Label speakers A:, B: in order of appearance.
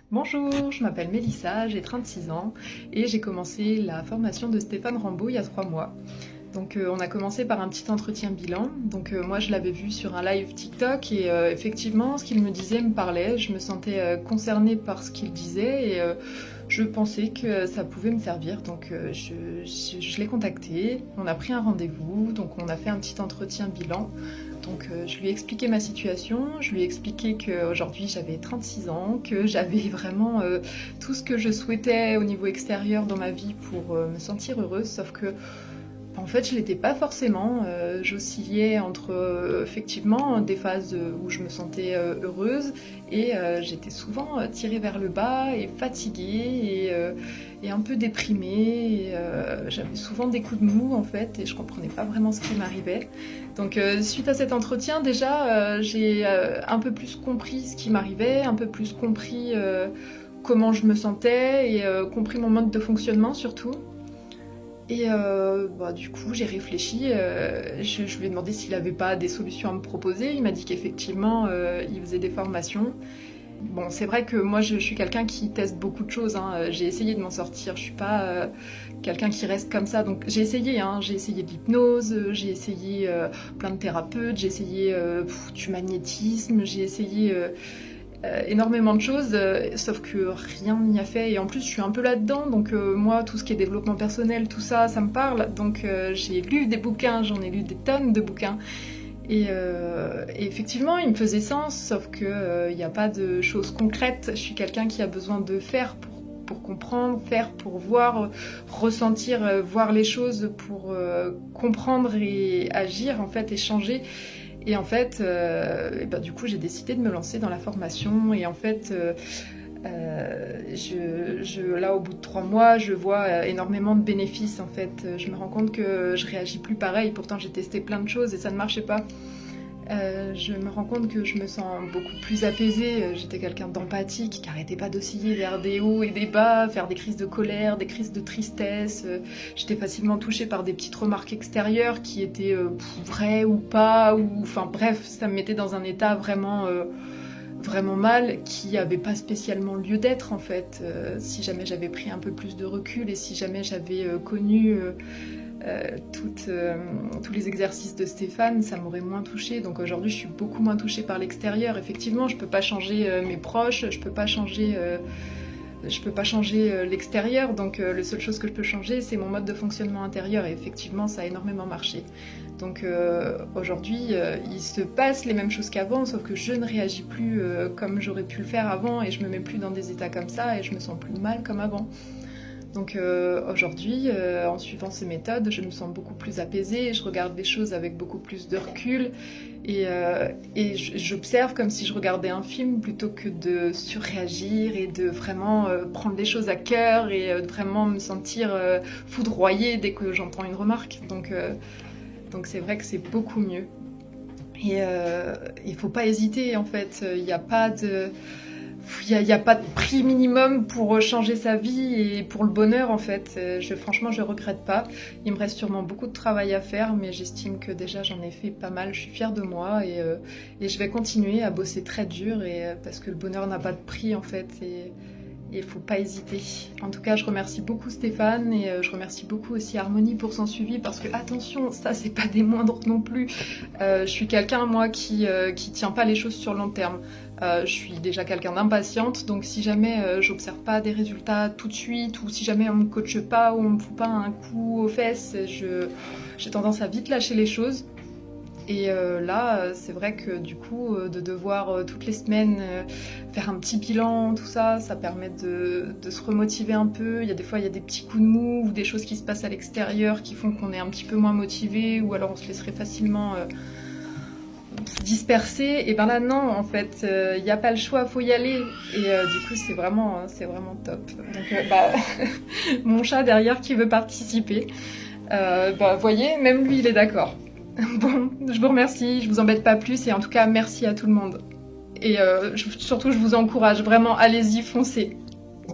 A: Bonjour, je m'appelle Mélissa, j'ai 36 ans et j'ai commencé la formation de Stéphane Rambaud il y a 3 mois. Donc on a commencé par un petit entretien bilan. Donc moi je l'avais vu sur un live TikTok et effectivement ce qu'il me disait me parlait. Je me sentais concernée par ce qu'il disait et je pensais que ça pouvait me servir. Donc je l'ai contacté, on a pris un rendez-vous, donc on a fait un petit entretien bilan. Donc je lui ai expliqué ma situation, je lui ai expliqué qu'aujourd'hui j'avais 36 ans, que j'avais vraiment tout ce que je souhaitais au niveau extérieur dans ma vie pour me sentir heureuse, sauf que en fait je l'étais pas forcément. J'oscillais entre effectivement des phases où je me sentais heureuse et j'étais souvent tirée vers le bas et fatiguée et un peu déprimée. J'avais souvent des coups de mou en fait et je comprenais pas vraiment ce qui m'arrivait. Donc suite à cet entretien déjà j'ai un peu plus compris ce qui m'arrivait, un peu plus compris comment je me sentais et compris mon mode de fonctionnement surtout. Et du coup, j'ai réfléchi, je lui ai demandé s'il n'avait pas des solutions à me proposer. Il m'a dit qu'effectivement, il faisait des formations. Bon, c'est vrai que moi, je suis quelqu'un qui teste beaucoup de choses, hein. J'ai essayé de m'en sortir, je suis pas quelqu'un qui reste comme ça. Donc j'ai essayé, hein. J'ai essayé de l'hypnose, j'ai essayé plein de thérapeutes, j'ai essayé du magnétisme, j'ai essayé énormément de choses, sauf que rien n'y a fait. Et en plus, je suis un peu là-dedans, donc moi, tout ce qui est développement personnel, tout ça, ça me parle. Donc j'ai lu des bouquins, j'en ai lu des tonnes de bouquins. Et effectivement, il me faisait sens, sauf que il n'y a pas de choses concrètes. Je suis quelqu'un qui a besoin de faire pour comprendre, faire pour voir, ressentir, voir les choses pour comprendre et agir, en fait, et changer. Et en fait, du coup, j'ai décidé de me lancer dans la formation. Et en fait, là, au bout de 3 mois, je vois énormément de bénéfices. En fait, je me rends compte que je réagis plus pareil. Pourtant, j'ai testé plein de choses et ça ne marchait pas. Je me rends compte que je me sens beaucoup plus apaisée. J'étais quelqu'un d'empathique qui n'arrêtait pas d'osciller vers des hauts et des bas, faire des crises de colère, des crises de tristesse. J'étais facilement touchée par des petites remarques extérieures qui étaient vraies ou pas, ou enfin bref, ça me mettait dans un état vraiment mal, qui n'avait pas spécialement lieu d'être en fait. Si jamais j'avais pris un peu plus de recul et si jamais j'avais connu tous les exercices de Stéphane, ça m'aurait moins touchée. Donc aujourd'hui, je suis beaucoup moins touchée par l'extérieur. Effectivement, je peux pas changer mes proches, je peux pas changer l'extérieur. Donc la seule chose que je peux changer, c'est mon mode de fonctionnement intérieur. Et effectivement, ça a énormément marché. Donc aujourd'hui, il se passe les mêmes choses qu'avant, sauf que je ne réagis plus comme j'aurais pu le faire avant et je me mets plus dans des états comme ça et je me sens plus mal comme avant. Donc aujourd'hui, en suivant ces méthodes, je me sens beaucoup plus apaisée, je regarde les choses avec beaucoup plus de recul et j'observe comme si je regardais un film plutôt que de surréagir et de vraiment prendre les choses à cœur et de vraiment me sentir foudroyée dès que j'entends une remarque. Donc c'est vrai que c'est beaucoup mieux. Et il faut pas hésiter en fait, il n'y a pas de... Il n'y a pas de prix minimum pour changer sa vie et pour le bonheur en fait. Franchement, je regrette pas. Il me reste sûrement beaucoup de travail à faire, mais j'estime que déjà j'en ai fait pas mal. Je suis fière de moi et je vais continuer à bosser très dur parce que le bonheur n'a pas de prix en fait et il faut pas hésiter. En tout cas, je remercie beaucoup Stéphane et je remercie beaucoup aussi Harmonie pour son suivi parce que attention, ça c'est pas des moindres non plus. Je suis quelqu'un moi qui tient pas les choses sur le long terme. Je suis déjà quelqu'un d'impatiente, donc si jamais j'observe pas des résultats tout de suite, ou si jamais on me coache pas, ou on me fout pas un coup aux fesses, j'ai tendance à vite lâcher les choses. Et là, c'est vrai que du coup, de devoir toutes les semaines faire un petit bilan, tout ça, ça permet de se remotiver un peu. Des fois, il y a des petits coups de mou ou des choses qui se passent à l'extérieur qui font qu'on est un petit peu moins motivé, ou alors on se laisserait facilement dispersé. Et ben là non, en fait il n'y a pas le choix, faut y aller. Et du coup c'est vraiment top. Donc mon chat derrière qui veut participer, voyez, même lui il est d'accord. Bon, je vous remercie, je vous embête pas plus et en tout cas merci à tout le monde. Et surtout je vous encourage vraiment, allez-y, foncez.